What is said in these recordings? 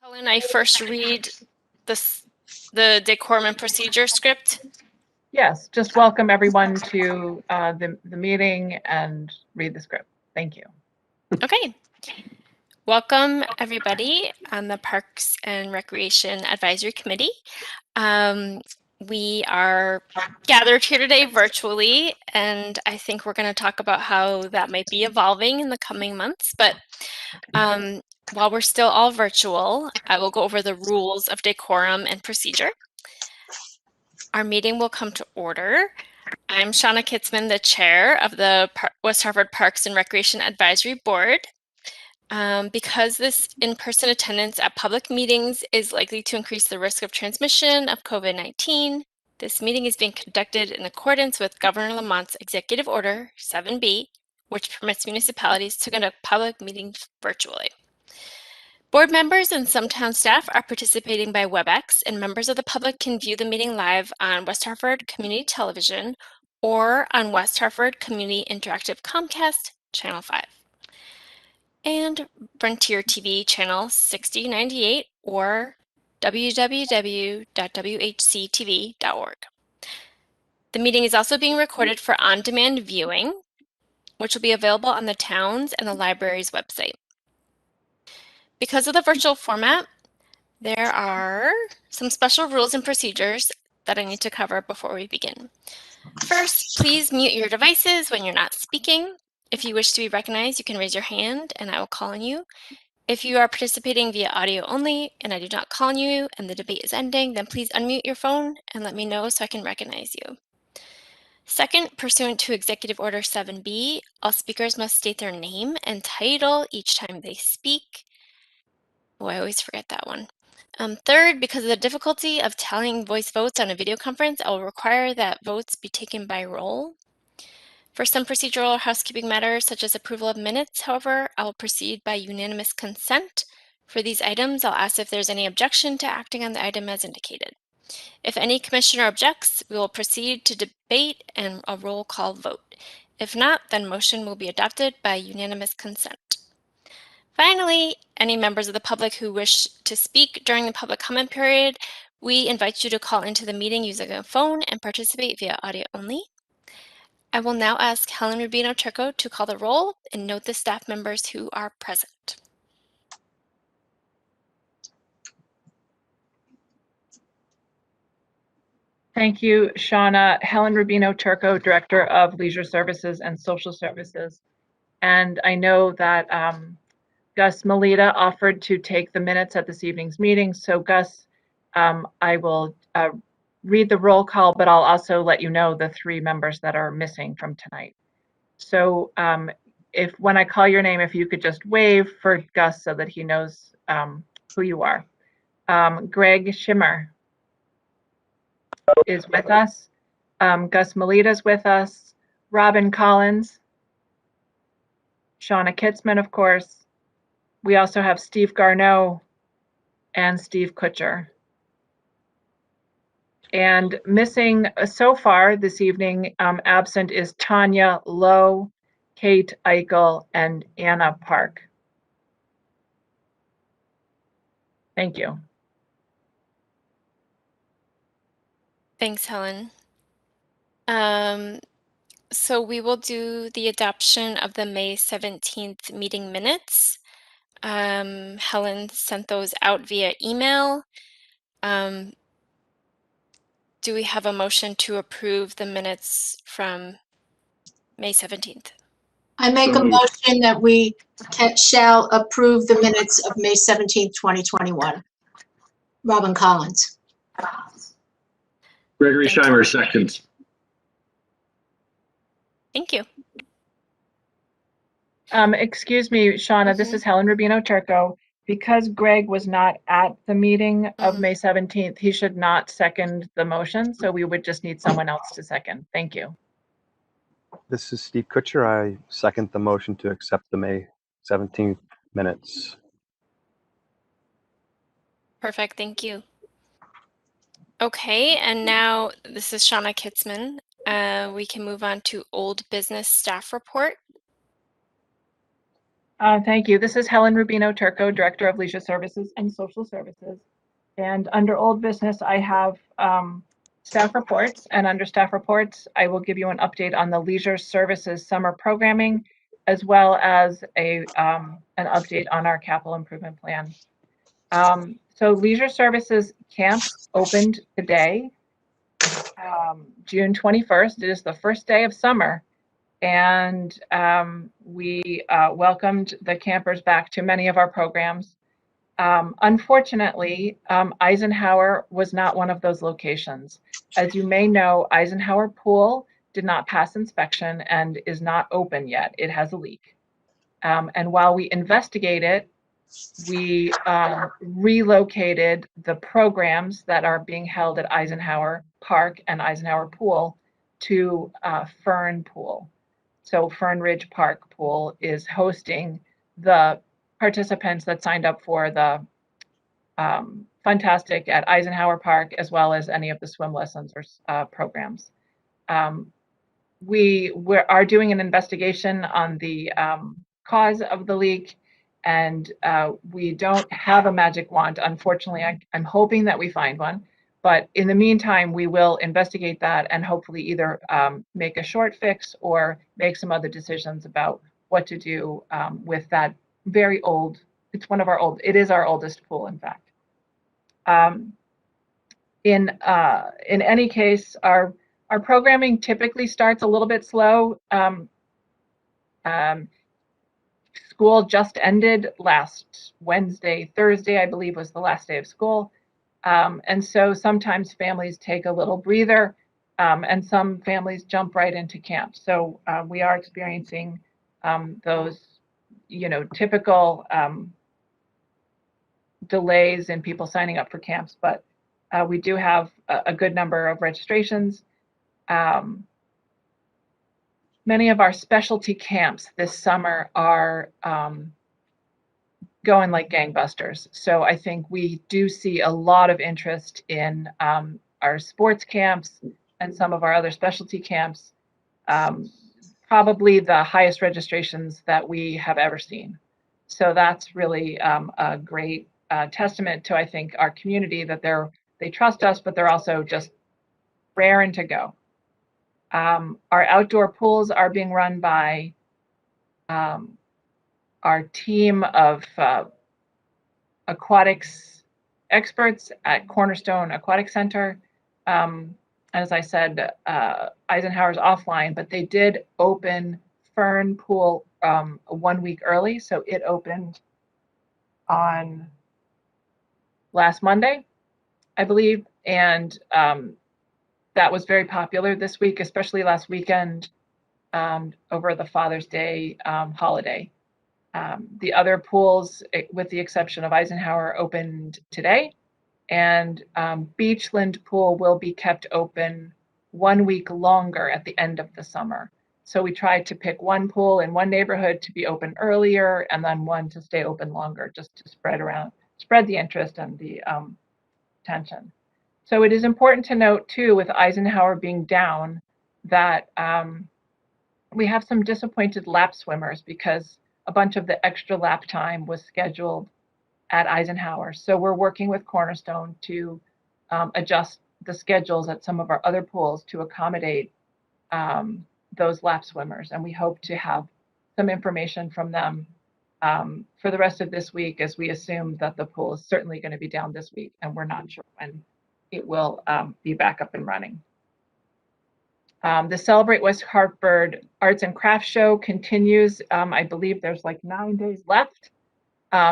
Helen, I first read the decorum and procedure script. Yes, just welcome everyone to the meeting and read the script. Thank you. Okay. Welcome, everybody, on the Parks and Recreation Advisory Committee. We are gathered here today virtually, and I think we're going to talk about how that might be evolving in the coming months. But while we're still all virtual, I will go over the rules of decorum and procedure. Our meeting will come to order. I'm Shauna Kitzman, the chair of the West Hartford Parks and Recreation Advisory Board. Because this in-person attendance at public meetings is likely to increase the risk of transmission of COVID-19, this meeting is being conducted in accordance with Governor Lamont's Executive Order 7B, which permits municipalities to conduct public meetings virtually. Board members and some town staff are participating by WebEx, and members of the public can view the meeting live on West Hartford Community Television or on West Hartford Community Interactive Comcast Channel 5 and Frontier TV Channel 6098 or www.whctv.org. The meeting is also being recorded for on-demand viewing, which will be available on the town's and the library's website. Because of the virtual format, there are some special rules and procedures that I need to cover before we begin. First, please mute your devices when you're not speaking. If you wish to be recognized, you can raise your hand and I will call on you. If you are participating via audio only and I do not call on you and the debate is ending, then please unmute your phone and let me know so I can recognize you. Second, pursuant to Executive Order 7B, all speakers must state their name and title each time they speak. Oh, I always forget that one. Third, because of the difficulty of tallying voice votes on a video conference, I will require that votes be taken by roll. For some procedural or housekeeping matters, such as approval of minutes, however, I will proceed by unanimous consent. For these items, I'll ask if there's any objection to acting on the item as indicated. If any commissioner objects, we will proceed to debate and a roll call vote. If not, then motion will be adopted by unanimous consent. Finally, any members of the public who wish to speak during the public comment period, we invite you to call into the meeting using a phone and participate via audio only. I will now ask Helen Rubino Turco to call the roll and note the staff members who are present. Thank you, Shauna. Helen Rubino Turco, Director of Leisure Services and Social Services. And I know that Gus Melita offered to take the minutes at this evening's meeting. So Gus, I will read the roll call, but I'll also let you know the 3 members that are missing from tonight. So if when I call your name, if you could just wave for Gus so that he knows who you are. Greg Schimmer is with us. Gus Melita is with us. Robin Collins. Shauna Kitzman, of course. We also have Steve Garneau and Steve Kutcher. And missing so far this evening, absent is Tanya Lowe, Kate Eichel, and Anna Park. Thank you. Thanks, Helen. So we will do the adoption of the May 17th meeting minutes. Helen sent those out via email. Do we have a motion to approve the minutes from May 17th? I make a motion that we shall approve the minutes of May 17th, 2021. Robin Collins. Gregory Scheimer, seconds. Thank you. Excuse me, Shauna, this is Helen Rubino Turco. Because Greg was not at the meeting of May 17th, he should not second the motion. So we would just need someone else to second. Thank you. This is Steve Kutcher. I second the motion to accept the May 17th minutes. Perfect, thank you. Okay, and now this is Shauna Kitzman. We can move on to old business staff report. Thank you. This is Helen Rubino Turco, Director of Leisure Services and Social Services. And under old business, I have staff reports. And under staff reports, I will give you an update on the Leisure Services summer programming, as well as an update on our capital improvement plan. So Leisure Services camps opened today, June 21st. It is the first day of summer. And we welcomed the campers back to many of our programs. Unfortunately, Eisenhower was not one of those locations. As you may know, Eisenhower Pool did not pass inspection and is not open yet. It has a leak. And while we investigate it, we relocated the programs that are being held at Eisenhower Park and Eisenhower Pool to Fern Pool. So Fern Ridge Park Pool is hosting the participants that signed up for the Funtastic at Eisenhower Park, as well as any of the swim lessons or programs. We are doing an investigation on the cause of the leak, and we don't have a magic wand. Unfortunately, I'm hoping that we find one. But in the meantime, we will investigate that and hopefully either make a short fix or make some other decisions about what to do with that very old, it is our oldest pool, in fact. In any case, our programming typically starts a little bit slow. School just ended last Wednesday, Thursday, I believe was the last day of school. And so sometimes families take a little breather and some families jump right into camp. So we are experiencing those, typical delays in people signing up for camps, but we do have a good number of registrations. Many of our specialty camps this summer are going like gangbusters. So I think we do see a lot of interest in our sports camps and some of our other specialty camps, probably the highest registrations that we have ever seen. So that's really a great testament to, I think, our community, that they trust us, but they're also just raring to go. Our outdoor pools are being run by our team of aquatics experts at Cornerstone Aquatic Center. As I said, Eisenhower's offline, but they did open Fern Pool 1 week early. So it opened on last Monday, I believe. And that was very popular this week, especially last weekend over the Father's Day holiday. The other pools, with the exception of Eisenhower, opened today. And Beachland Pool will be kept open 1 week longer at the end of the summer. So we tried to pick one pool in one neighborhood to be open earlier and then one to stay open longer, just to spread the interest and the attention. So it is important to note too, with Eisenhower being down, that we have some disappointed lap swimmers because a bunch of the extra lap time was scheduled at Eisenhower. So we're working with Cornerstone to adjust the schedules at some of our other pools to accommodate those lap swimmers. And we hope to have some information from them for the rest of this week, as we assume that the pool is certainly going to be down this week, and we're not sure when it will be back up and running. The Celebrate West Hartford Arts and Crafts Show continues. I believe there's like 9 days left.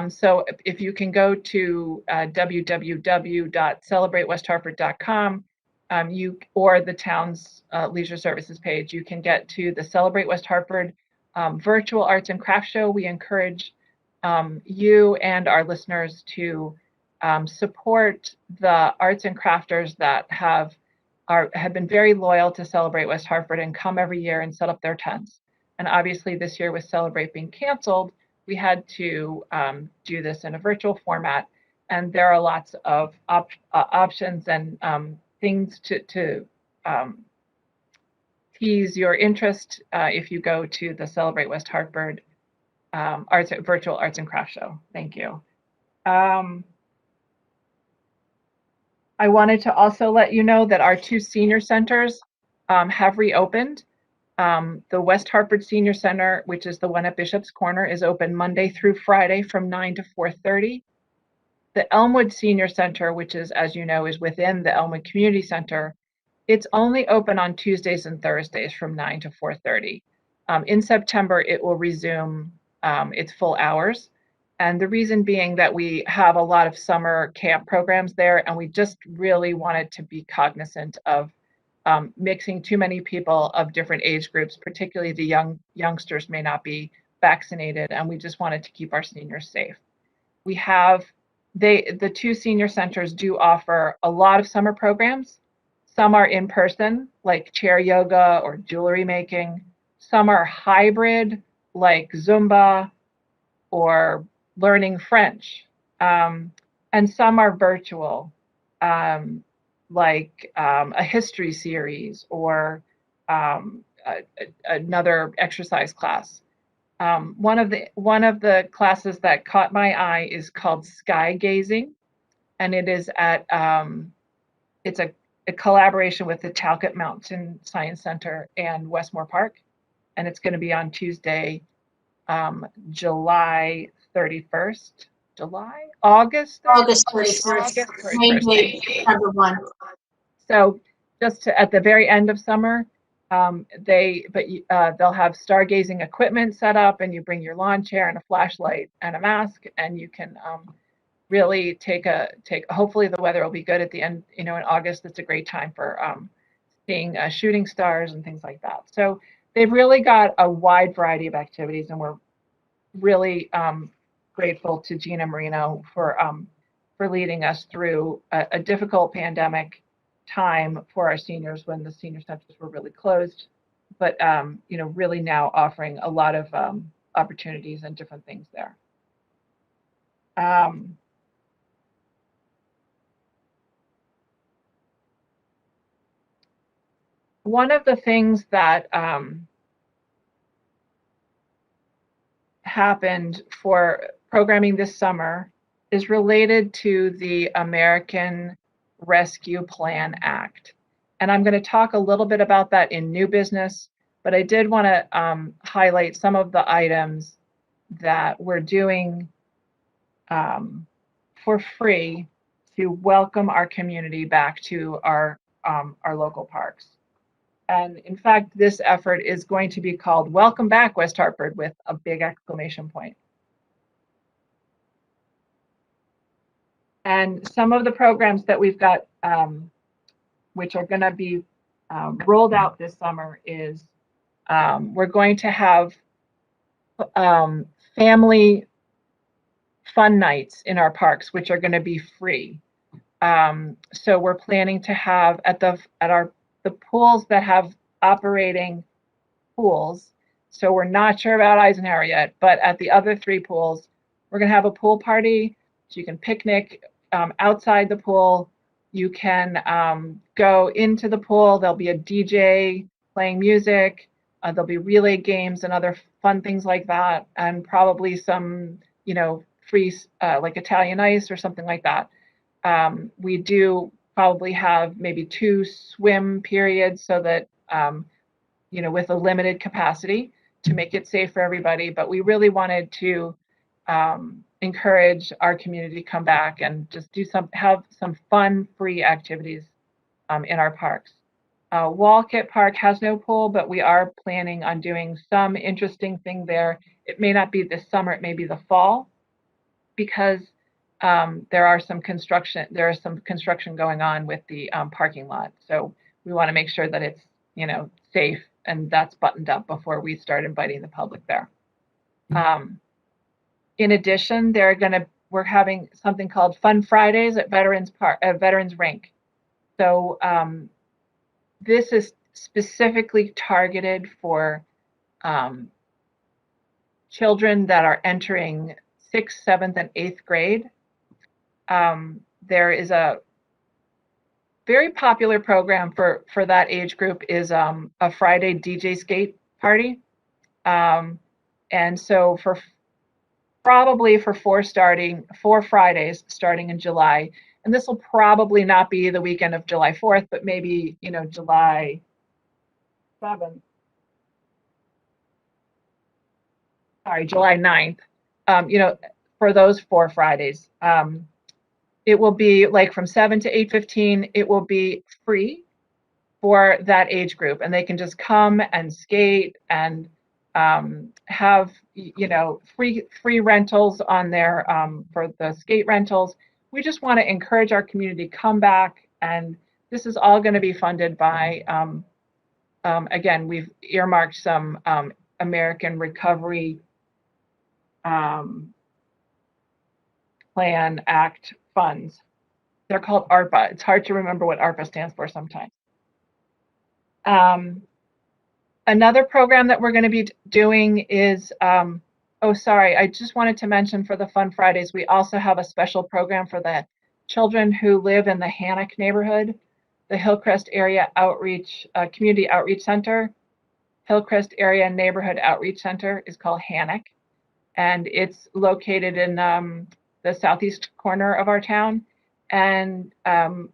So if you can go to www.celebratewesthartford.com or the town's leisure services page, you can get to the Celebrate West Hartford virtual arts and crafts show. We encourage you and our listeners to support the arts and crafters that have been very loyal to Celebrate West Hartford and come every year and set up their tents. And obviously this year with Celebrate being canceled, we had to do this in a virtual format. And there are lots of options and things to tease your interest if you go to the Celebrate West Hartford virtual arts and crafts show. Thank you. I wanted to also let you know that our 2 senior centers have reopened. The West Hartford Senior Center, which is the one at Bishop's Corner, is open Monday through Friday from 9 to 4:30. The Elmwood Senior Center, which is, as you know, is within the Elmwood Community Center, it's only open on Tuesdays and Thursdays from 9 to 4:30. In September, it will resume its full hours. And the reason being that we have a lot of summer camp programs there, and we just really wanted to be cognizant of mixing too many people of different age groups, particularly the youngsters may not be vaccinated, and we just wanted to keep our seniors safe. We have, the 2 senior centers do offer a lot of summer programs. Some are in person, like chair yoga or jewelry making. Some are hybrid, like Zumba or learning French. And some are virtual, like a history series or another exercise class. One of the classes that caught my eye is called Sky Gazing, and it is at it's a collaboration with the Talcott Mountain Science Center and Westmore Park, and it's going to be on Tuesday, July 31st. August 31st, rain date, September 1. So just at the very end of summer, they'll have stargazing equipment set up, and you bring your lawn chair and a flashlight and a mask, and you can really hopefully the weather will be good at the end, in August. It's a great time for seeing shooting stars and things like that. So they've really got a wide variety of activities, and we're really grateful to Gina Marino for leading us through a difficult pandemic time for our seniors when the senior centers were really closed, but really now offering a lot of opportunities and different things there. One of the things that happened for programming this summer is related to the American Rescue Plan Act. And I'm going to talk a little bit about that in new business, but I did want to highlight some of the items that we're doing for free to welcome our community back to our local parks. And in fact, this effort is going to be called Welcome Back West Hartford with a big exclamation point. And some of the programs that we've got, which are going to be rolled out this summer, is we're going to have family fun nights in our parks, which are going to be free. So we're planning to have at the pools that have operating pools. So we're not sure about Eisenhower yet, but at the other 3 pools, we're going to have a pool party. So you can picnic outside the pool. You can go into the pool. There'll be a DJ playing music. There'll be relay games and other fun things like that, and probably some, free like Italian ice or something like that. We do probably have maybe 2 swim periods so that, with a limited capacity to make it safe for everybody. But we really wanted to encourage our community to come back and just have some fun, free activities in our parks. Walcott Park has no pool, but we are planning on doing some interesting thing there. It may not be this summer, it may be the fall, because there is some construction going on with the parking lot. So we want to make sure that it's, safe and that's buttoned up before we start inviting the public there. In addition, we're having something called Fun Fridays at Veterans Rink. So this is specifically targeted for children that are entering 6th, 7th, and 8th grade. There is a very popular program for that age group is a Friday DJ skate party. And so probably for four Fridays starting in July. And this will probably not be the weekend of July 4th, but maybe, July 7th. Sorry, July 9th, for those 4 Fridays. It will be like from 7 to 8:15. It will be free for that age group, and they can just come and skate and have free rentals on their for the skate rentals. We just want to encourage our community to come back, and this is all going to be funded by again, we've earmarked some American Recovery Plan Act funds. They're called ARPA. It's hard to remember what ARPA stands for sometimes. Another program that we're going to be doing is, oh, sorry, I just wanted to mention for the Fun Fridays, we also have a special program for the children who live in the Hannock neighborhood, the Hillcrest Area Outreach, Community Outreach Center. Hillcrest Area Neighborhood Outreach Center is called Hannock, and it's located in the southeast corner of our town. And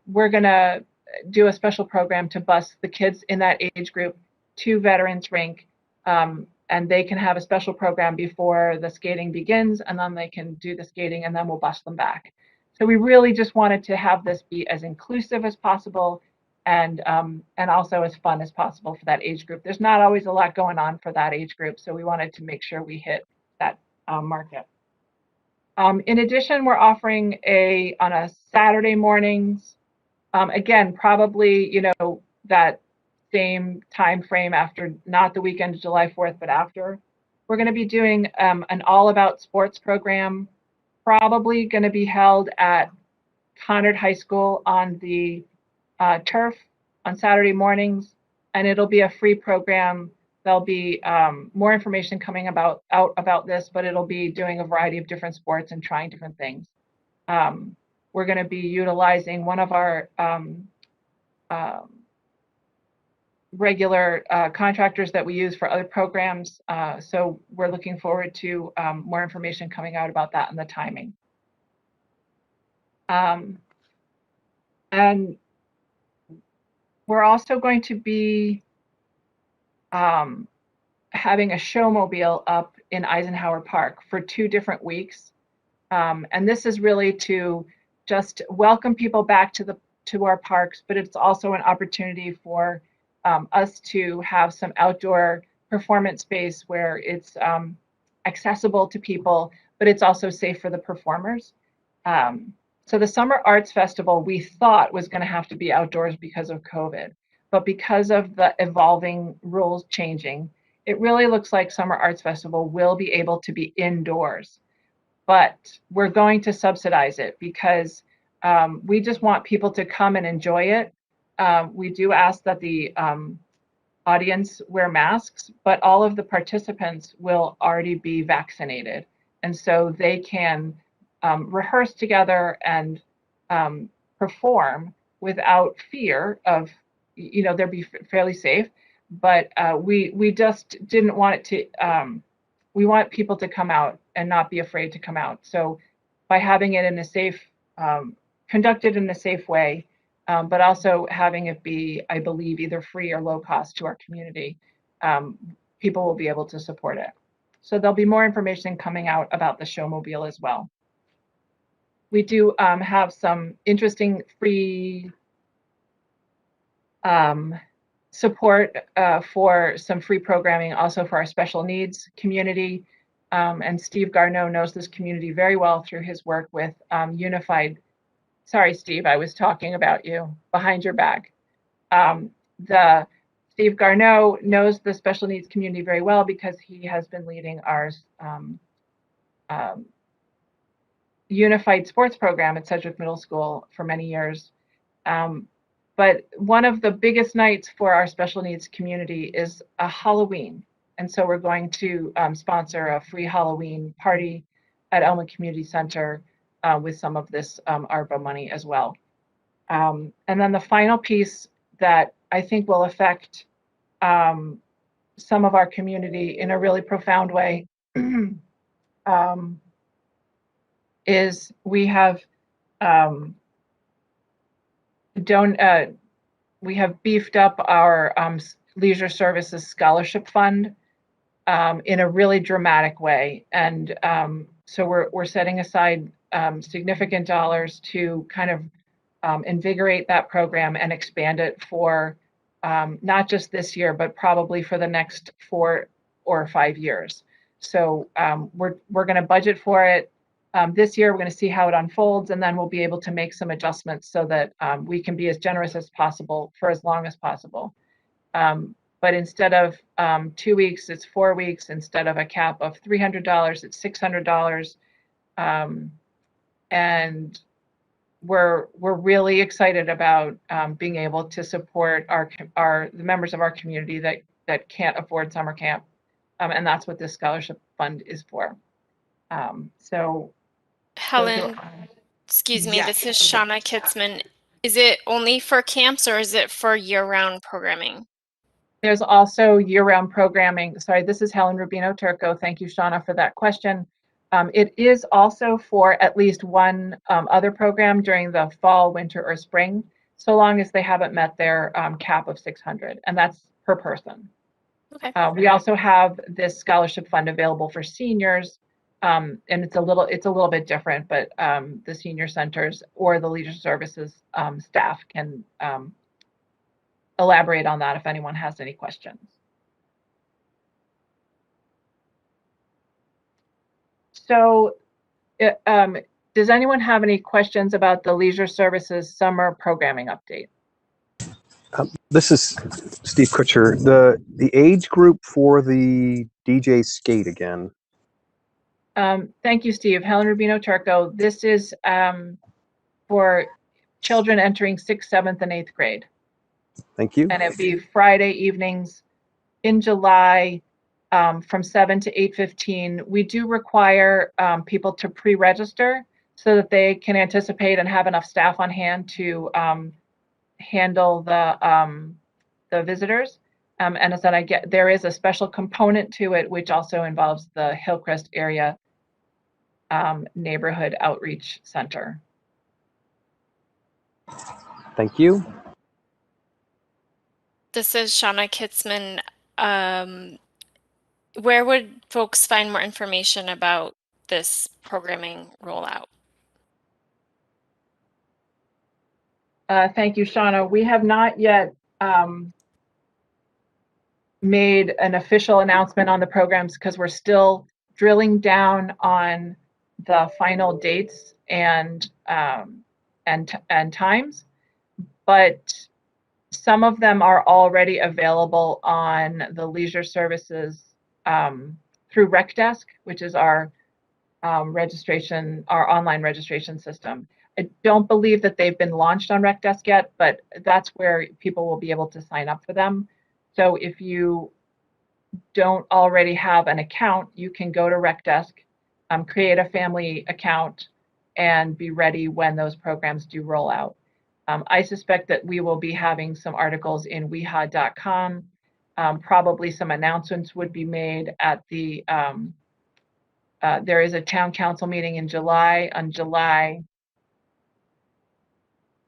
we're going to do a special program to bus the kids in that age group to Veterans Rink, and they can have a special program before the skating begins, and then they can do the skating, and then we'll bus them back. So we really just wanted to have this be as inclusive as possible, and also as fun as possible for that age group. There's not always a lot going on for that age group, so we wanted to make sure we hit that market. In addition, we're offering on a Saturday mornings, again, probably, that same time frame after, not the weekend of July 4th, but after. We're going to be doing an all about sports program, probably going to be held at Conard High School on the turf on Saturday mornings, and it'll be a free program. There'll be more information coming out about this, but it'll be doing a variety of different sports and trying different things. We're going to be utilizing one of our regular contractors that we use for other programs. So we're looking forward to more information coming out about that and the timing. And we're also going to be having a showmobile up in Eisenhower Park for 2 different weeks. And this is really to just welcome people back to our parks, but it's also an opportunity for us to have some outdoor performance space where it's accessible to people, but it's also safe for the performers. So the Summer Arts Festival, we thought was going to have to be outdoors because of COVID, but because of the evolving rules changing, it really looks like Summer Arts Festival will be able to be indoors, but we're going to subsidize it because we just want people to come and enjoy it. We do ask that the audience wear masks, but all of the participants will already be vaccinated. And so they can rehearse together and perform without fear of, they'll be fairly safe. But we just didn't want it to, we want people to come out and not be afraid to come out. So by having it in a safe, conducted in a safe way, but also having it be, I believe, either free or low cost to our community, people will be able to support it. So there'll be more information coming out about the showmobile as well. We do have some interesting free support for some free programming also for our special needs community. And Steve Garneau knows this community very well through his work with Unified. Sorry, Steve, I was talking about you behind your back. Steve Garneau knows the special needs community very well because he has been leading our Unified sports program at Sedgwick Middle School for many years. But one of the biggest nights for our special needs community is a Halloween. And so we're going to sponsor a free Halloween party at Elmwood Community Center with some of this ARPA money as well. And then the final piece that I think will affect some of our community in a really profound way is we have we have beefed up our leisure services scholarship fund in a really dramatic way, and so we're setting aside significant dollars to kind of invigorate that program and expand it for not just this year, but probably for the next 4 or 5 years. So we're going to budget for it this year. We're going to see how it unfolds, and then we'll be able to make some adjustments so that we can be as generous as possible for as long as possible. But instead of 2 weeks, it's 4 weeks. Instead of a cap of $300, it's $600. And we're really excited about being able to support the members of our community that can't afford summer camp, and that's what this scholarship fund is for. So, Helen, excuse me, yes. this is Shauna Kitzman. Is it only for camps or is it for year-round programming? There's also year-round programming. Sorry, this is Helen Rubino Turco. Thank you, Shauna, for that question. It is also for at least one other program during the fall, winter, or spring, so long as they haven't met their cap of 600, and that's per person. Okay. We also have this scholarship fund available for seniors, and it's a little bit different, but the senior centers or the leisure services staff can elaborate on that if anyone has any questions. So, does anyone have any questions about the leisure services summer programming update? This is Steve Kutcher. The age group for the DJ skate again. Thank you, Steve. Helen Rubino Turco. This is for children entering 6th, 7th, and 8th grade. Thank you. And it'd be Friday evenings in July from 7 to 8:15. We do require people to pre-register so that they can anticipate and have enough staff on hand to handle the visitors. And as that there is a special component to it, which also involves the Hillcrest area neighborhood outreach center. Thank you. This is Shauna Kitzman. Where would folks find more information about this programming rollout? Thank you, Shauna. We have not yet made an official announcement on the programs because we're still drilling down on the final dates and times, but some of them are already available on the leisure services through RecDesk, which is our online registration system. I don't believe that they've been launched on RecDesk yet, but that's where people will be able to sign up for them. So if you don't already have an account, you can go to RecDesk, create a family account, and be ready when those programs do roll out. I suspect that we will be having some articles in weha.com. Probably some announcements would be made at the, there is a town council meeting in July, on July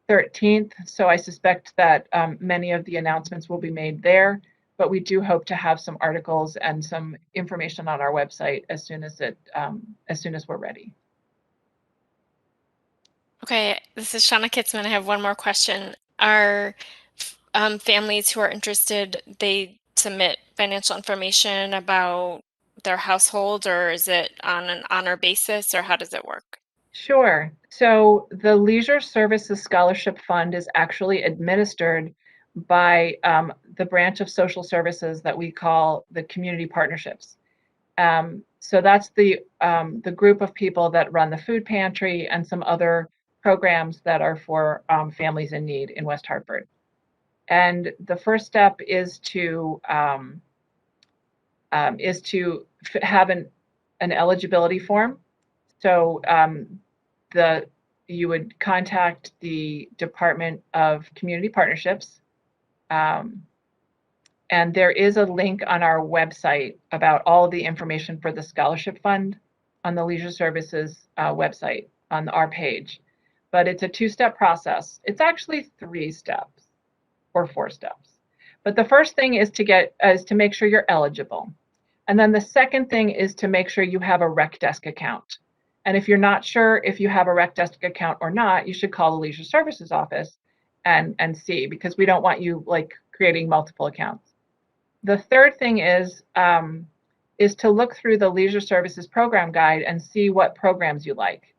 13th. So I suspect that many of the announcements will be made there, but we do hope to have some articles and some information on our website as soon as we're ready. Okay, this is Shauna Kitzman. I have one more question. Are families who are interested, they submit financial information about their household, or is it on an honor basis, or how does it work? Sure. So the Leisure Services Scholarship Fund is actually administered by the branch of social services that we call the community partnerships. So that's the group of people that run the food pantry and some other programs that are for families in need in West Hartford. And the first step is to have an eligibility form. So you would contact the Department of Community Partnerships, and there is a link on our website about all the information for the scholarship fund on the leisure services website, on our page. But it's a 2-step process. It's actually 3 steps or 4 steps. But the first thing is to make sure you're eligible. And then the second thing is to make sure you have a Rec Desk account. And if you're not sure if you have a Rec Desk account or not, you should call the Leisure Services office and see, because we don't want you like creating multiple accounts. The third thing is to look through the Leisure Services program guide and see what programs you like.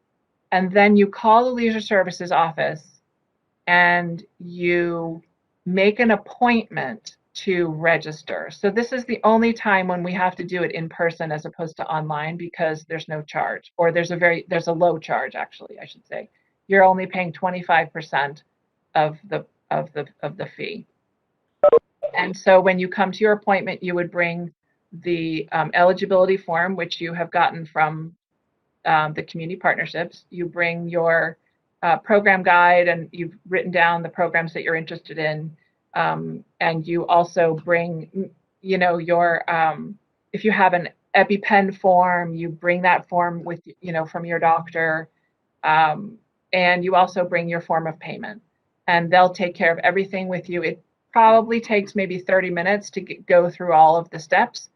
And then you call the Leisure Services office and you make an appointment to register. So this is the only time when we have to do it in person as opposed to online, because there's no charge, or there's a low charge, actually, I should say. You're only paying 25% of the fee. And so when you come to your appointment, you would bring the eligibility form, which you have gotten from the community partnerships. You bring your program guide, and you've written down the programs that you're interested in. And you also bring, your, if you have an EpiPen form, you bring that form with, from your doctor. And you also bring your form of payment, and they'll take care of everything with you. It probably takes maybe 30 minutes to go through all of the steps.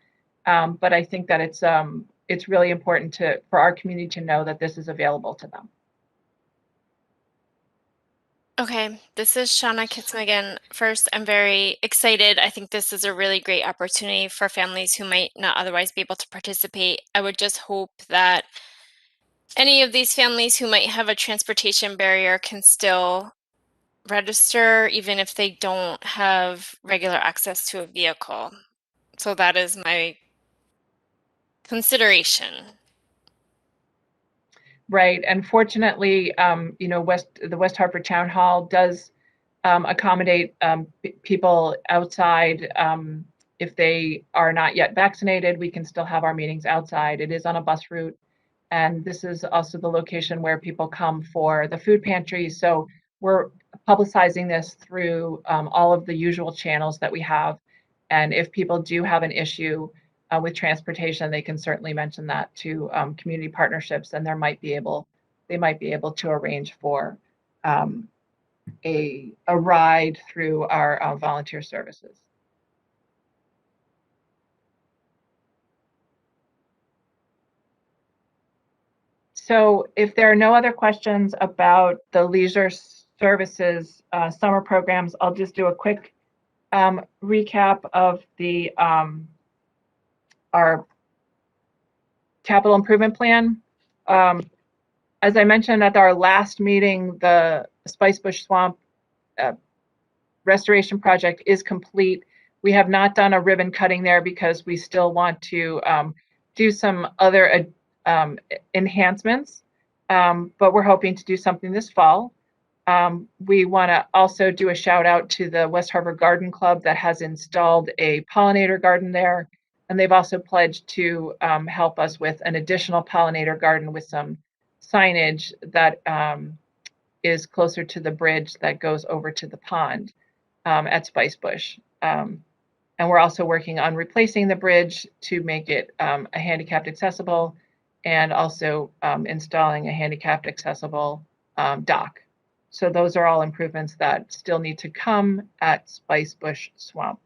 But I think that it's really important for our community to know that this is available to them. Okay, this is Shauna Kitzman again. First, I'm very excited. I think this is a really great opportunity for families who might not otherwise be able to participate. I would just hope that any of these families who might have a transportation barrier can still register, even if they don't have regular access to a vehicle. So that is my consideration. Right, and fortunately, the West Hartford Town Hall does accommodate people outside. If they are not yet vaccinated, we can still have our meetings outside. It is on a bus route, and this is also the location where people come for the food pantry. So we're publicizing this through all of the usual channels that we have. And if people do have an issue with transportation, they can certainly mention that to community partnerships, and they might be able to arrange for a ride through our volunteer services. So if there are no other questions about the Leisure Services summer programs, I'll just do a quick recap of our capital improvement plan. As I mentioned at our last meeting, the Spicebush Swamp restoration project is complete. We have not done a ribbon cutting there because we still want to do some other enhancements, but we're hoping to do something this fall. We want to also do a shout out to the West Hartford Garden Club that has installed a pollinator garden there. And they've also pledged to help us with an additional pollinator garden with some signage that is closer to the bridge that goes over to the pond at Spicebush. And we're also working on replacing the bridge to make it a handicapped accessible, and also installing a handicapped accessible dock. So those are all improvements that still need to come at Spicebush Swamp.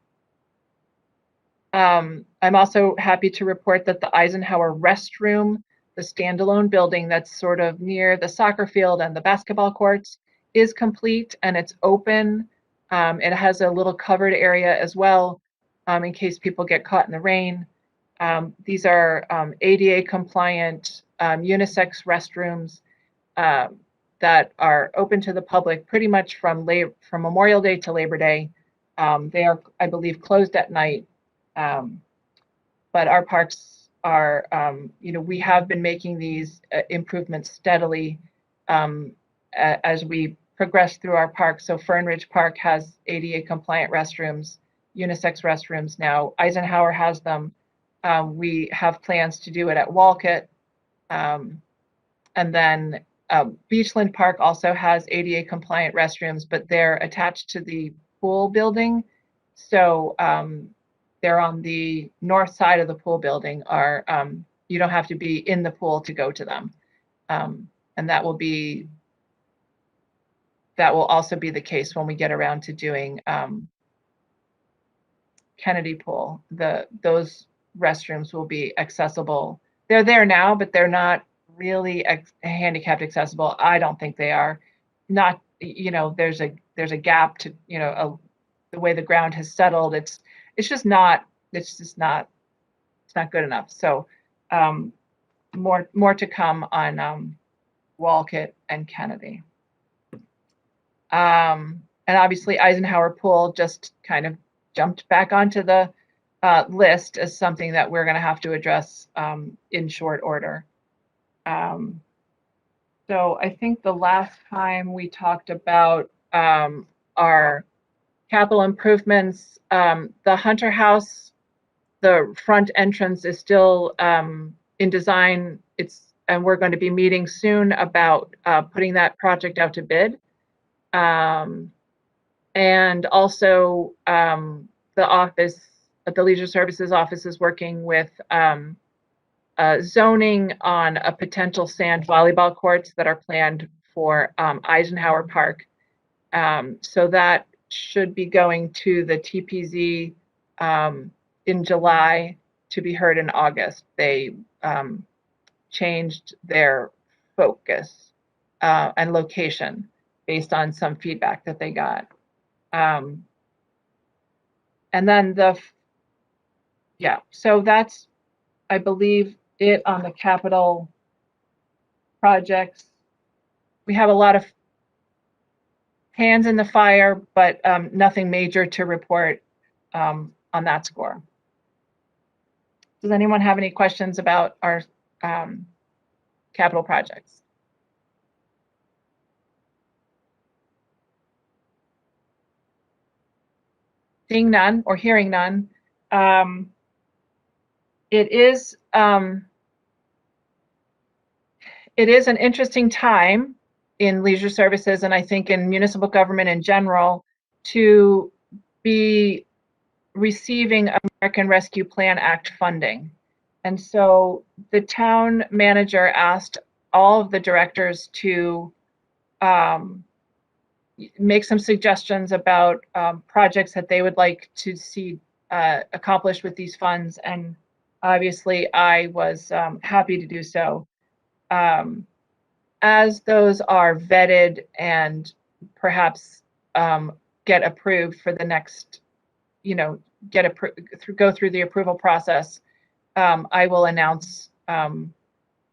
I'm also happy to report that the Eisenhower restroom, the standalone building that's sort of near the soccer field and the basketball courts, is complete and it's open. It has a little covered area as well in case people get caught in the rain. These are ADA compliant unisex restrooms that are open to the public pretty much from Memorial Day to Labor Day. They are, I believe, closed at night. But our parks are, we have been making these improvements steadily as we progress through our parks. So Fern Ridge Park has ADA compliant restrooms, unisex restrooms now. Eisenhower has them. We have plans to do it at Walcott. And then Beachland Park also has ADA compliant restrooms, but they're attached to the pool building. So they're on the north side of the pool building. You don't have to be in the pool to go to them. And that will also be the case when we get around to doing Kennedy Pool. Those restrooms will be accessible. They're there now, but they're not really handicapped accessible. I don't think they are. Not, there's a gap to, the way the ground has settled. It's not good enough. So more to come on Walcott and Kennedy. And obviously Eisenhower Pool just kind of jumped back onto the list as something that we're going to have to address in short order. So I think the last time we talked about our capital improvements, the Hunter House, the front entrance is still in design. And we're going to be meeting soon about putting that project out to bid. And also the office, the Leisure Services office is working with zoning on a potential sand volleyball courts that are planned for Eisenhower Park. So that should be going to the TPZ in July to be heard in August. They changed their focus and location based on some feedback that they got. And then so that's, I believe, it on the capital projects. We have a lot of hands in the fire, but nothing major to report on that score. Does anyone have any questions about our capital projects? Seeing none or hearing none, it is an interesting time in leisure services, and I think in municipal government in general, to be receiving American Rescue Plan Act funding. And so the town manager asked all of the directors to make some suggestions about projects that they would like to see accomplished with these funds. And obviously I was happy to do so. As those are vetted and perhaps get approved for the next, go through the approval process, I will announce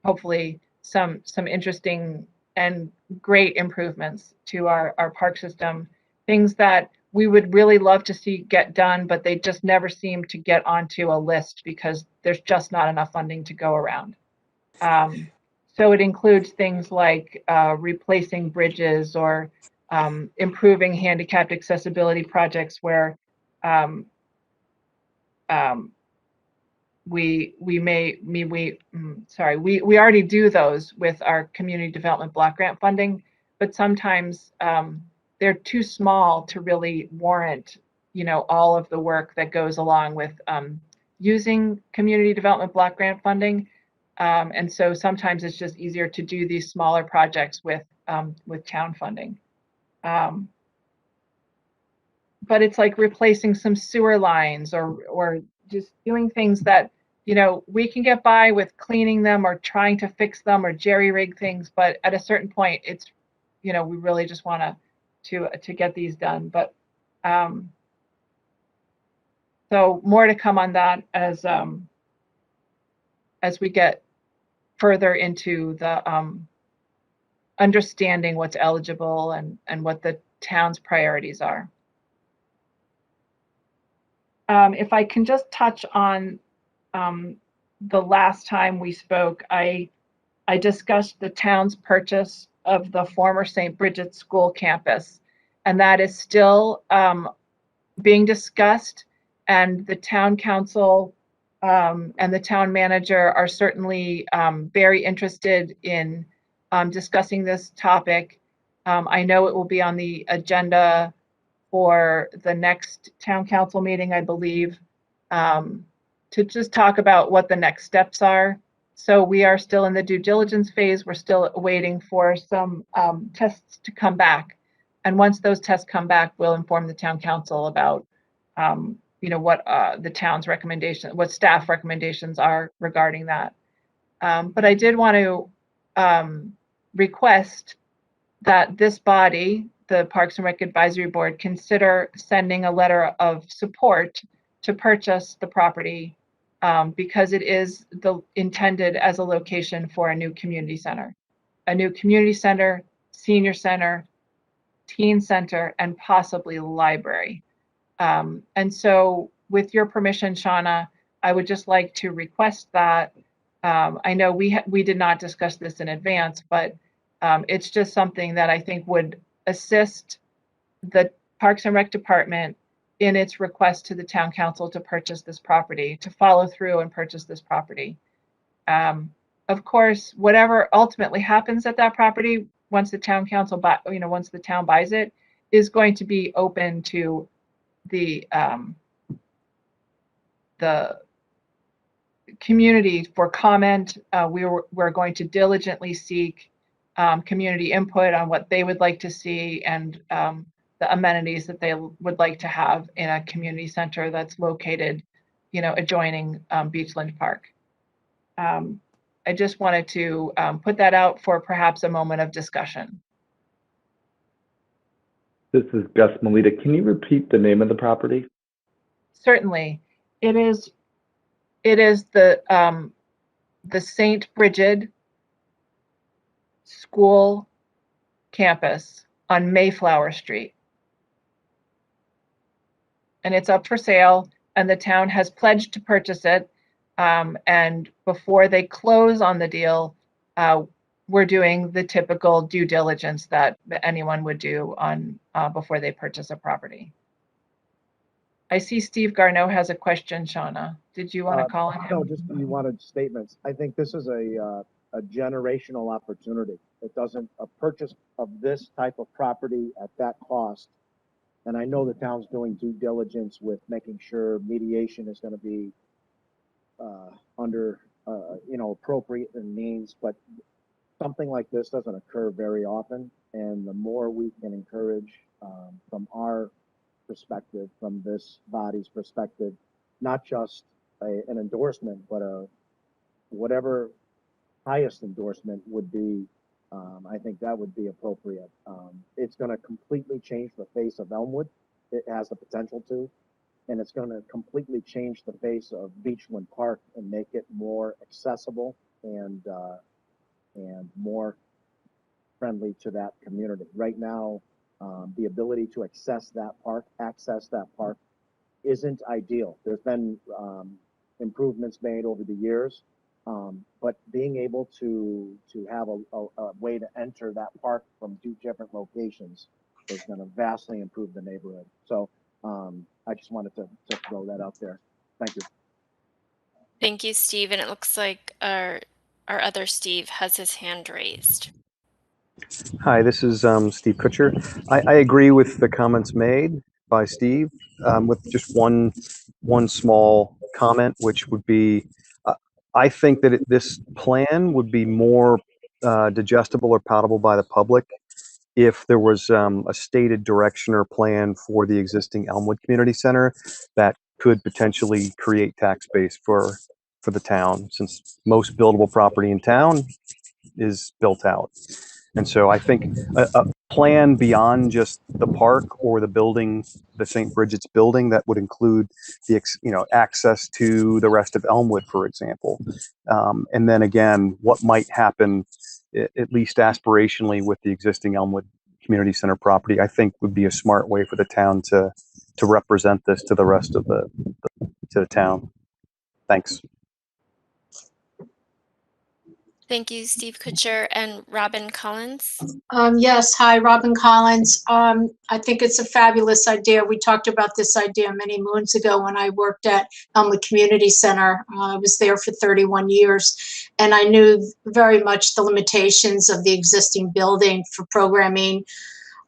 hopefully some interesting and great improvements to our park system, things that we would really love to see get done, but they just never seem to get onto a list because there's just not enough funding to go around. So it includes things like replacing bridges or improving handicapped accessibility projects where we already do those with our community development block grant funding, but sometimes they're too small to really warrant, all of the work that goes along with using community development block grant funding. And so sometimes it's just easier to do these smaller projects with town funding. But it's like replacing some sewer lines or just doing things that, we can get by with cleaning them or trying to fix them or jerry-rig things. But at a certain point, it's, we really just want to get these done. But so more to come on that as we get further into the understanding what's eligible and what the town's priorities are. If I can just touch on the last time we spoke, I discussed the town's purchase of the former St. Bridget's School campus, and that is still being discussed, and the town council and the town manager are certainly very interested in discussing this topic. I know it will be on the agenda for the next town council meeting, I believe, to just talk about what the next steps are. So we are still in the due diligence phase. We're still waiting for some tests to come back. And once those tests come back, we'll inform the town council about, what the town's recommendation, what staff recommendations are regarding that. But I did want to request that this body, the Parks and Rec Advisory Board, consider sending a letter of support to purchase the property because it is intended as a location for a new community center. A new community center, senior center, teen center, and possibly library. And so with your permission, Shauna, I would just like to request that. I know we did not discuss this in advance, but it's just something that I think would assist the Parks and Rec Department in its request to the town council to purchase this property, to follow through and purchase this property. Of course, whatever ultimately happens at that property, once the town council, once the town buys it, is going to be open to the community for comment. We're going to diligently seek community input on what they would like to see and the amenities that they would like to have in a community center that's located, adjoining Beachland Park. I just wanted to put that out for perhaps a moment of discussion. This is Gus Melita. Can you repeat the name of the property? Certainly. It is the St. Bridget School campus on Mayflower Street. And it's up for sale, and the town has pledged to purchase it. And before they close on the deal, we're doing the typical due diligence that anyone would do on before they purchase a property. I see Steve Garneau has a question, Shauna. Did you want to call on him? No, just you wanted statements. I think this is a generational opportunity. It doesn't, a purchase of this type of property at that cost. And I know the town's doing due diligence with making sure mediation is going to be under, appropriate and means, but something like this doesn't occur very often. And the more we can encourage from our perspective, from this body's perspective, not just an endorsement, but whatever highest endorsement would be, I think that would be appropriate. It's going to completely change the face of Elmwood. It has the potential to, and it's going to completely change the face of Beachland Park and make it more accessible and more friendly to that community. Right now, the ability to access that park isn't ideal. There's been improvements made over the years, but being able to have a way to enter that park from 2 different locations is going to vastly improve the neighborhood. So I just wanted to throw that out there. Thank you. Thank you, Steve. And it looks like our other Steve has his hand raised. Hi, this is Steve Kutcher. I agree with the comments made by Steve, with just one small comment, which would be, I think that this plan would be more digestible or palatable by the public if there was a stated direction or plan for the existing Elmwood Community Center that could potentially create tax base for the town, since most buildable property in town is built out. And so I think a plan beyond just the park or the building, the St. Bridget's building, that would include the access to the rest of Elmwood, for example. And then again, what might happen, at least aspirationally, with the existing Elmwood Community Center property, I think would be a smart way for the town to represent this to the rest of the town. Thanks. Thank you, Steve Kutcher. And Robin Collins. Yes, hi, Robin Collins. I think it's a fabulous idea. We talked about this idea many moons ago when I worked at Elmwood Community Center. I was there for 31 years, and I knew very much the limitations of the existing building for programming,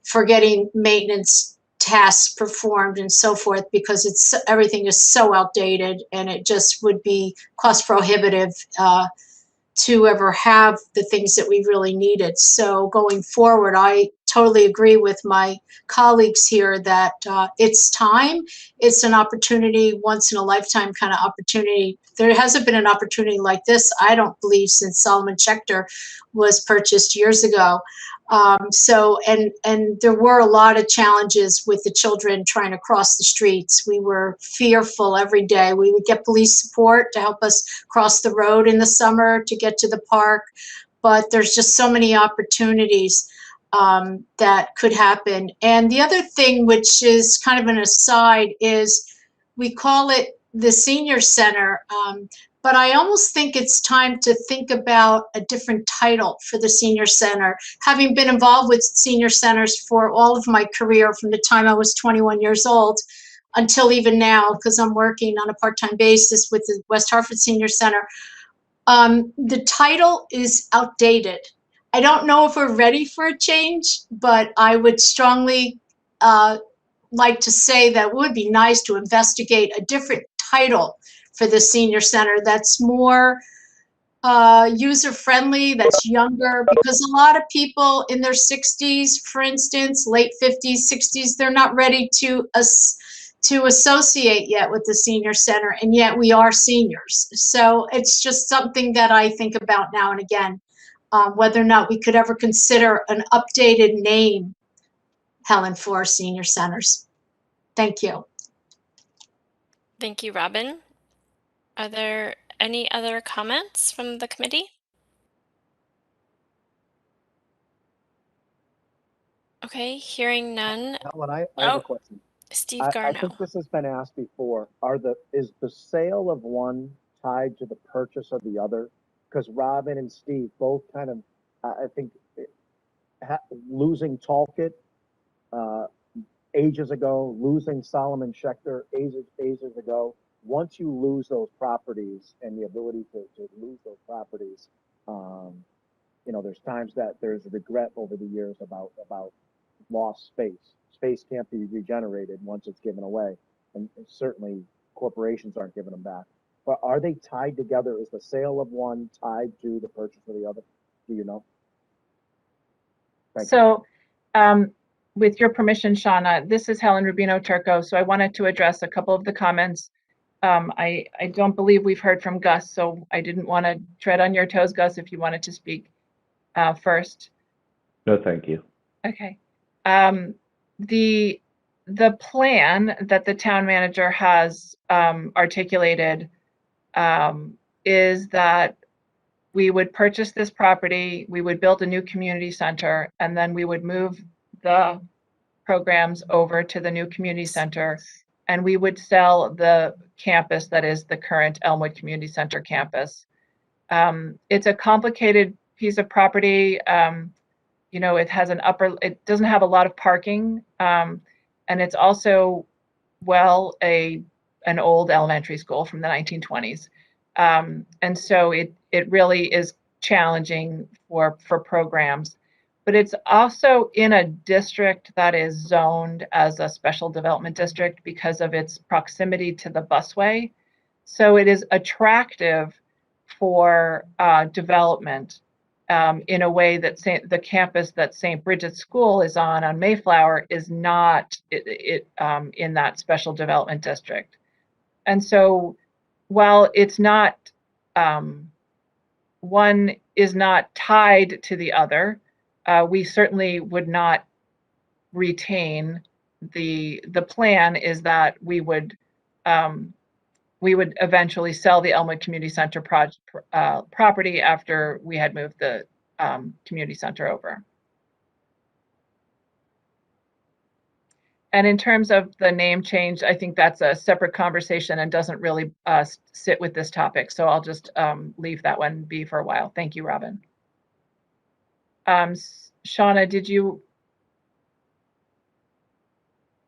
for getting maintenance tasks performed and so forth, because everything is so outdated, and it just would be cost prohibitive to ever have the things that we really needed. So going forward, I totally agree with my colleagues here that it's time. It's an opportunity, once in a lifetime kind of opportunity. There hasn't been an opportunity like this, I don't believe, since Solomon Schechter was purchased years ago. And there were a lot of challenges with the children trying to cross the streets. We were fearful every day. We would get police support to help us cross the road in the summer to get to the park. But there's just so many opportunities that could happen. And the other thing, which is kind of an aside, is we call it the senior center. But I almost think it's time to think about a different title for the senior center. Having been involved with senior centers for all of my career, from the time I was 21 years old until even now, because I'm working on a part-time basis with the West Hartford Senior Center, the title is outdated. I don't know if we're ready for a change, but I would strongly like to say that it would be nice to investigate a different title for the senior center that's more user-friendly, that's younger, because a lot of people in their 60s, for instance, late 50s, 60s, they're not ready to associate yet with the senior center, and yet we are seniors. So it's just something that I think about now and again, whether or not we could ever consider an updated name, Helen, for our senior centers. Thank you. Thank you, Robin. Are there any other comments from the committee? Okay, hearing none. Helen, I have a question. Steve I Garno. think this has been asked before. Is the sale of one tied to the purchase of the other? Because Robin and Steve both kind of, I think, losing Talcott ages ago, losing Solomon Schechter ages ago. Once you lose those properties and the ability to lose those properties, there's times that there's regret over the years about lost space. Space can't be regenerated once it's given away, and certainly corporations aren't giving them back. But are they tied together? Is the sale of one tied to the purchase of the other? Do you know? Thank So, with your permission, Shauna, this is Helen Rubino Turco. So I wanted to address a couple of the comments. I don't believe we've heard from Gus, so I didn't want to tread on your toes, Gus, if you wanted to speak first. No, thank you. Okay. The plan that the town manager has articulated is that we would purchase this property, we would build a new community center, and then we would move the programs over to the new community center, and we would sell the campus that is the current Elmwood Community Center campus. It's a complicated piece of property. It has it doesn't have a lot of parking, and it's also, an old elementary school from the 1920s. And so it really is challenging for programs, but it's also in a district that is zoned as a special development district because of its proximity to the busway. So it is attractive for development in a way that the campus that St. Bridget's School is on Mayflower is not in that special development district. And so while it's not, one is not tied to the other, we certainly would not retain the plan is that we would eventually sell the Elmwood Community Center property after we had moved the community center over. And in terms of the name change, I think that's a separate conversation and doesn't really sit with this topic. So I'll just leave that one be for a while. Thank you, Robin. Shauna,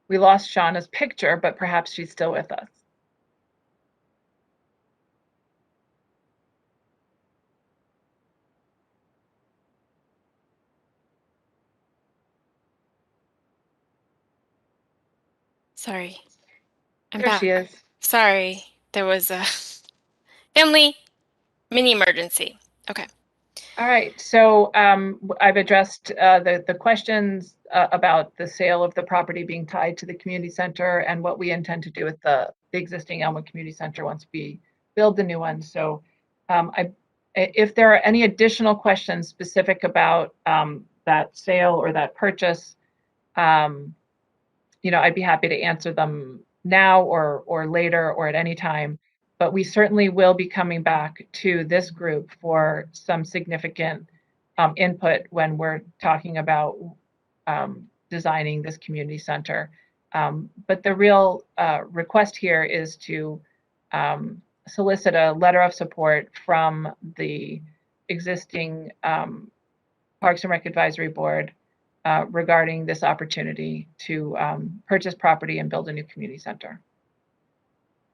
we lost Shauna's picture, but perhaps she's still with us. Sorry, I'm There back. she is. Sorry, there was a family mini emergency. Okay. All right, so I've addressed the questions about the sale of the property being tied to the community center and what we intend to do with the existing Elmwood Community Center once we build the new one. So if there are any additional questions specific about that sale or that purchase, I'd be happy to answer them now or later or at any time. But we certainly will be coming back to this group for some significant input when we're talking about designing this community center. But the real request here is to solicit a letter of support from the existing Parks and Rec Advisory Board regarding this opportunity to purchase property and build a new community center.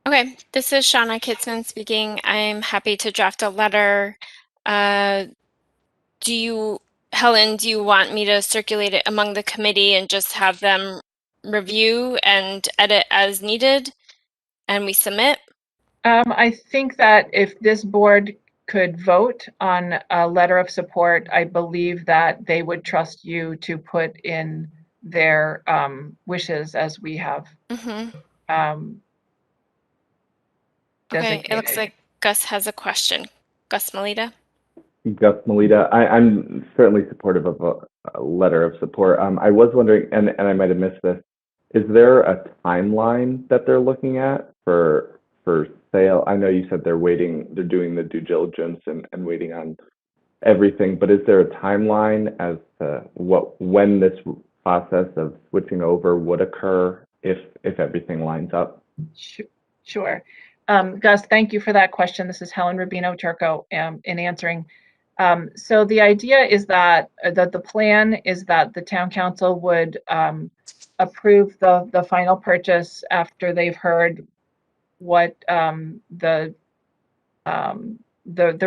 Okay, this is Shauna Kitzman speaking. I'm happy to draft a letter. Helen, do you want me to circulate it among the committee and just have them review and edit as needed and we submit? I think that if this board could vote on a letter of support, I believe that they would trust you to put in their wishes as we have Okay, it looks designated. like Gus has a question. Gus Melita? Gus Melita, I'm certainly supportive of a letter of support. I was wondering, and I might have missed this, is there a timeline that they're looking at for sale? I know you said they're doing the due diligence and waiting on everything, but is there a timeline as to when this process of switching over would occur if everything lines up? Sure. Gus, thank you for that question. This is Helen Rubino Turco in answering. So the idea is that the plan is that the town council would approve the final purchase after they've heard what the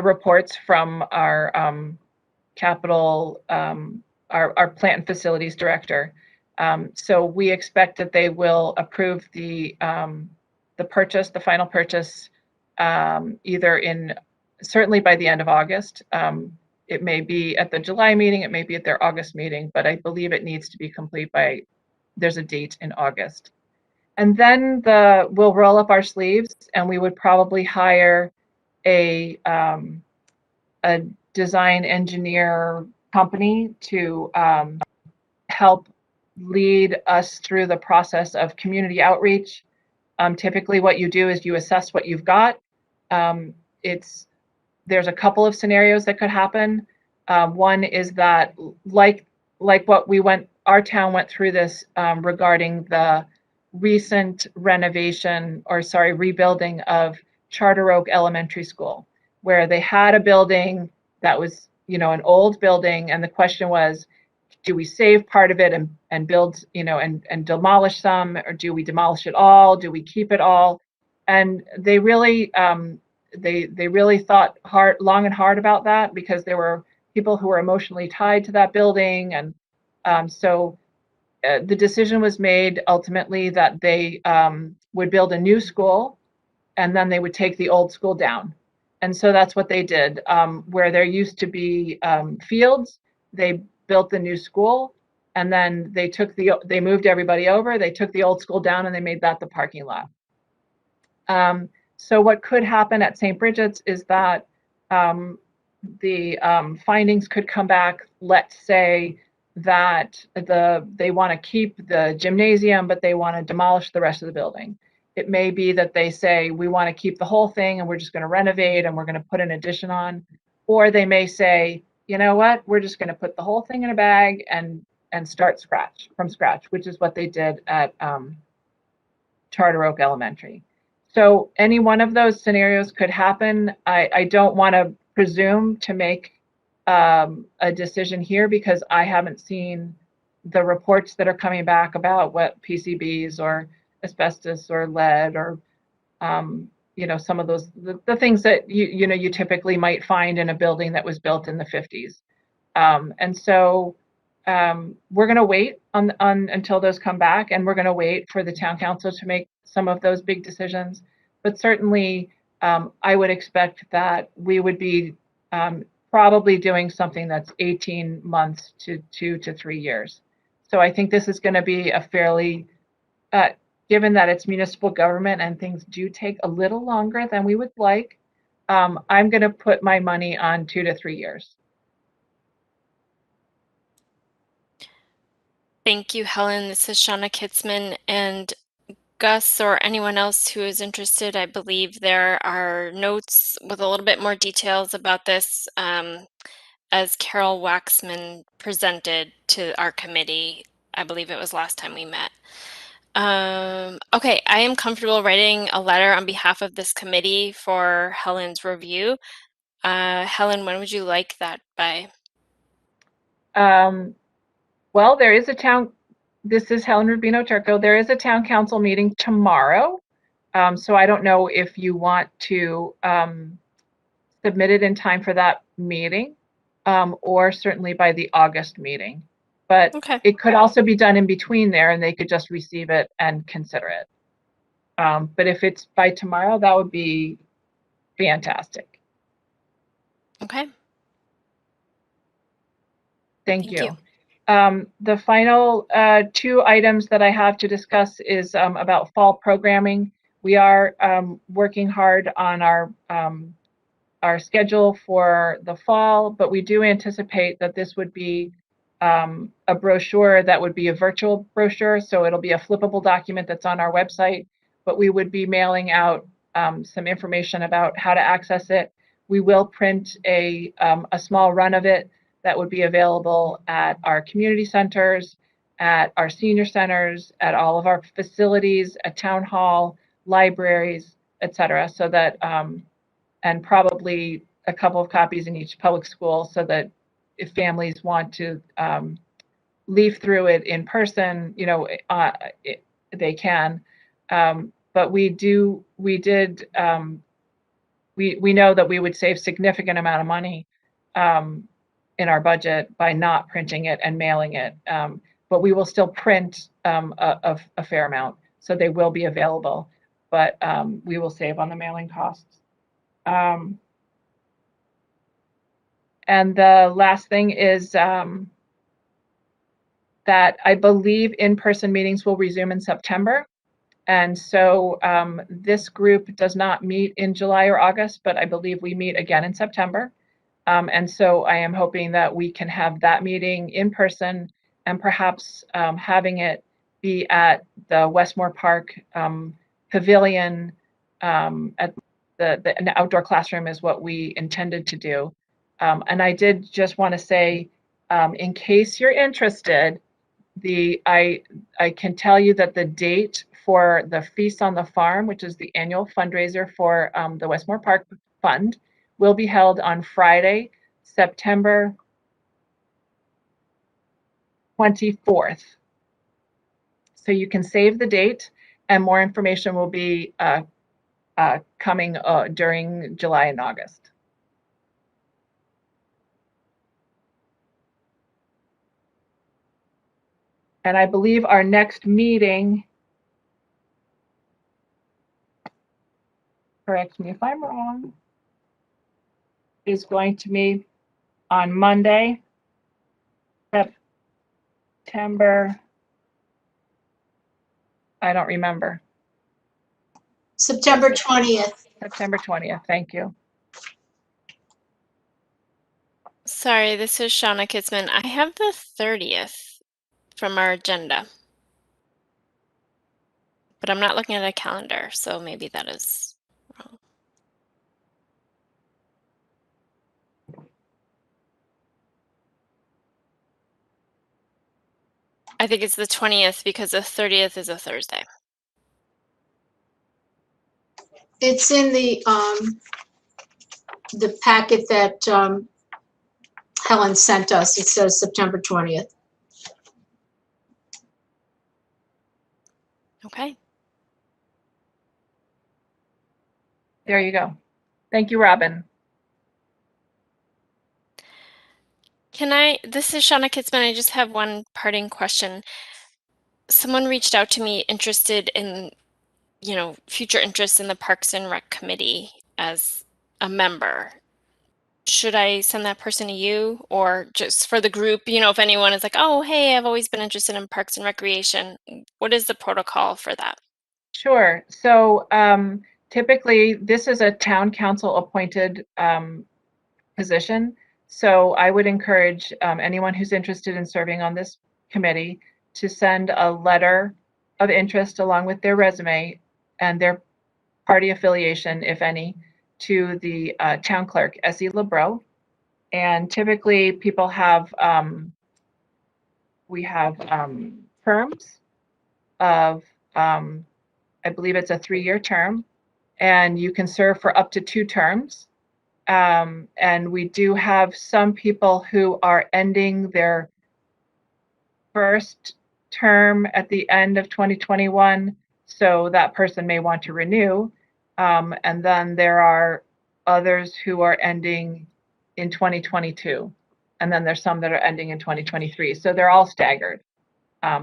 reports from our capital, our plant and facilities director. So we expect that they will approve the purchase, the final purchase, certainly by the end of August. It may be at the July meeting, it may be at their August meeting, but I believe it needs to be complete there's a date in August. And then we'll roll up our sleeves and we would probably hire a design engineer company to help lead us through the process of community outreach. Typically what you do is you assess what you've got. There's a couple of scenarios that could happen. One is that like what our town went through this regarding the recent rebuilding of Charter Oak Elementary School, where they had a building that was, an old building, and the question was, do we save part of it and build, and demolish some, or do we demolish it all? Do we keep it all? And they really thought long and hard about that, because there were people who were emotionally tied to that building, and so the decision was made ultimately that they would build a new school, and then they would take the old school down. And so that's what they did. Where there used to be fields, they built the new school, and then they moved everybody over. They took the old school down and they made that the parking lot. So what could happen at St. Bridget's is that the findings could come back. Let's say that they want to keep the gymnasium, but they want to demolish the rest of the building. It may be that they say, we want to keep the whole thing and we're just going to renovate and we're going to put an addition on. Or they may say, you know what, we're just going to put the whole thing in a bag and start from scratch, which is what they did at Charter Oak Elementary. So any one of those scenarios could happen. I don't want to presume to make a decision here, because I haven't seen the reports that are coming back about what PCBs or asbestos or lead or some of those the things that you typically might find in a building that was built in the 50s. And so we're going to wait on until those come back, and we're going to wait for the town council to make some of those big decisions. But certainly I would expect that we would be probably doing something that's 18 months to 2 to 3 years. So I think this is going to be a fairly, given that it's municipal government and things do take a little longer than we would like, I'm going to put my money on 2 to 3 years. Thank you, Helen. This is Shauna Kitzman, and Gus or anyone else who is interested, I believe there are notes with a little bit more details about this as Carol Waxman presented to our committee. I believe it was last time we met. Okay, I am comfortable writing a letter on behalf of this committee for Helen's review. Helen, when would you like that by? Well, there is a town, this is Helen Rubino Turco. There is a town council meeting tomorrow. So I don't know if you want to submit it in time for that meeting, or certainly by the August meeting. But Okay. it could also be done in between there and they could just receive it and consider it. But if it's by tomorrow, that would be fantastic. Okay. Thank Thank you. you. The final 2 items that I have to discuss is about fall programming. We are working hard on our schedule for the fall, but we do anticipate that this would be a brochure that would be a virtual brochure. So it'll be a flippable document that's on our website, but we would be mailing out some information about how to access it. We will print a small run of it that would be available at our community centers, at our senior centers, at all of our facilities, at town hall, libraries, et cetera, so that and probably a couple of copies in each public school so that if families want to leaf through it in person, they can. But we know that we would save significant amount of money in our budget by not printing it and mailing it. But we will still print a fair amount, so they will be available. But we will save on the mailing costs. And the last thing is that I believe in-person meetings will resume in September. And so this group does not meet in July or August, but I believe we meet again in September. And so I am hoping that we can have that meeting in person and perhaps having it be at the Westmore Park Pavilion at the outdoor classroom is what we intended to do. And I did just want to say, in case you're interested, I can tell you that the date for the Feast on the Farm, which is the annual fundraiser for the Westmore Park Fund, will be held on Friday, September 24th. So you can save the date, and more information will be coming during July and August. And I believe our next meeting, correct me if I'm wrong, is going to be on Monday, September, I don't remember. September 20th. September 20th, thank you. Sorry, this is Shauna Kitzman. I have the 30th from our agenda, but I'm not looking at a calendar, so maybe that is wrong. I think it's the 20th because the 30th is a Thursday. It's in the packet that Helen sent us. It says September 20th. Okay. There you go. Thank you, Robin. This is Shauna Kitzman. I just have one parting question. Someone reached out to me interested in, future interest in the Parks and Rec Committee as a member. should I send that person to you, or just for the group? You know, if anyone is like, oh, hey, I've always been interested in parks and recreation, what is the protocol for that? Sure. So typically, this is a town council appointed position. So I would encourage anyone who's interested in serving on this committee to send a letter of interest along with their resume and their party affiliation, if any, to the town clerk, S.E. LeBreau. And typically people have, we have terms of, I believe it's a 3-year term, and you can serve for up to 2 terms. And we do have some people who are ending their first term at the end of 2021, so that person may want to renew. And then there are others who are ending in 2022. And then there's some that are ending in 2023. So they're all staggered,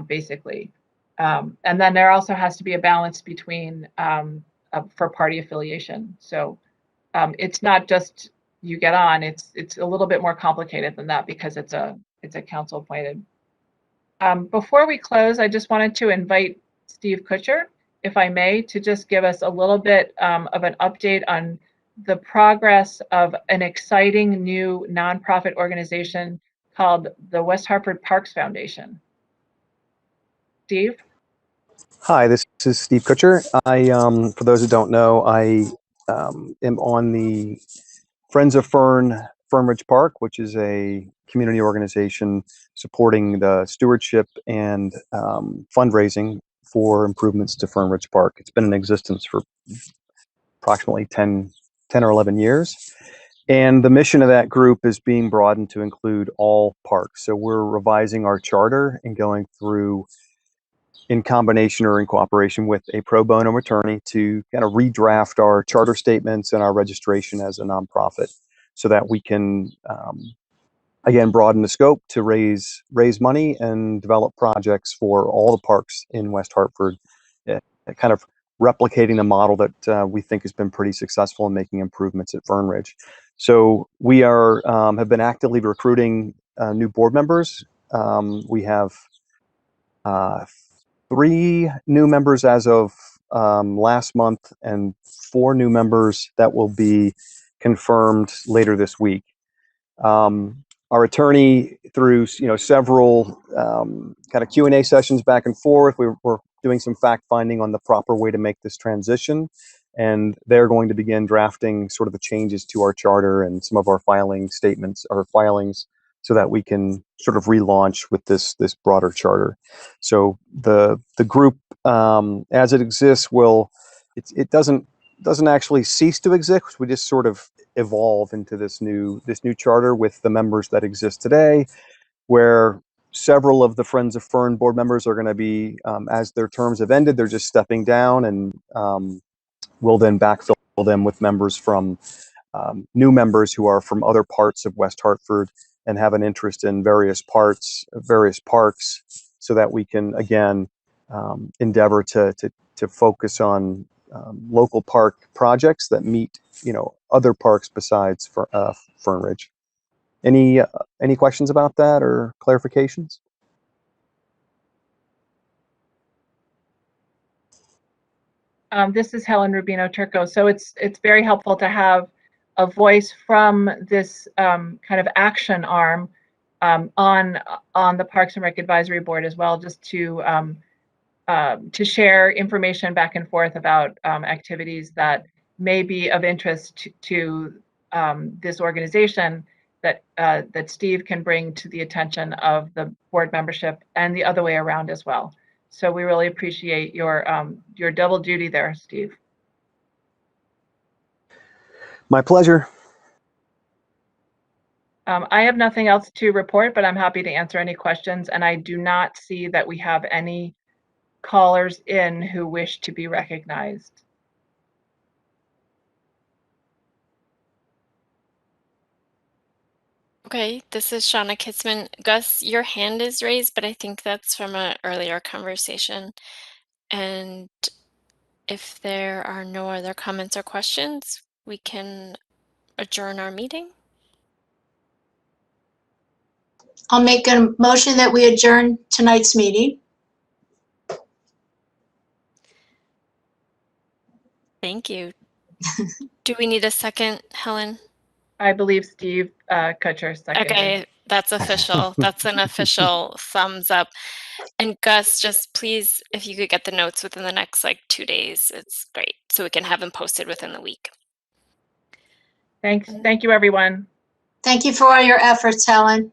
basically. And then there also has to be a balance between for party affiliation. So it's not just you get on, it's a little bit more complicated than that because it's a council appointed. Before we close, I just wanted to invite Steve Kutcher, if I may, to just give us a little bit of an update on the progress of an exciting new nonprofit organization called the West Hartford Parks Foundation. Steve? Hi, this is Steve Kutcher. For those who don't know, I am on the Friends of Fernridge Park, which is a community organization supporting the stewardship and fundraising for improvements to Fernridge Park. It's been in existence for approximately 10 or 11 years. And the mission of that group is being broadened to include all parks. So we're revising our charter and going through, in combination or in cooperation with a pro bono attorney, to kind of redraft our charter statements and our registration as a nonprofit so that we can, again, broaden the scope to raise money and develop projects for all the parks in West Hartford, kind of replicating the model that we think has been pretty successful in making improvements at Fernridge. So we have been actively recruiting new board members. We have 3 new members as of last month, and 4 new members that will be confirmed later this week. Our attorney, through several kind of Q&A sessions back and forth, we're doing some fact finding on the proper way to make this transition, and they're going to begin drafting sort of the changes to our charter and some of our filing statements or filings, so that we can sort of relaunch with this broader charter. So the group, as it exists, it doesn't actually cease to exist. We just sort of evolve into this new charter with the members that exist today, where several of the Friends of Fern board members are going to be, as their terms have ended, they're just stepping down, and we'll then backfill them with members from new members who are from other parts of West Hartford and have an interest in various parks, so that we can, again, endeavor to focus on local park projects that meet other parks besides Fernridge. Any questions about that or clarifications? This is Helen Rubino Turco. So it's very helpful to have a voice from this kind of action arm on the Parks and Rec Advisory Board as well, just to share information back and forth about activities that may be of interest to this organization that Steve can bring to the attention of the board membership, and the other way around as well. So we really appreciate your double duty there, Steve. My pleasure. I have nothing else to report, but I'm happy to answer any questions, and I do not see that we have any callers in who wish to be recognized. Okay, this is Shauna Kitzman. Gus, your hand is raised, but I think that's from an earlier conversation. And if there are no other comments or questions, we can adjourn our meeting. I'll make a motion that we adjourn tonight's meeting. Thank you. Do we need a second, Helen? I believe Steve Kutcher seconded. Okay, that's official. That's an official thumbs up. And Gus, just please, if you could get the notes within the next like 2 days, it's great. So we can have them posted within the week. Thanks. Thank you, everyone. Thank you for all your efforts, Helen.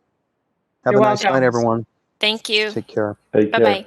Have You're a nice welcome. night, everyone. Thank you. Take care. Take care. Bye-bye.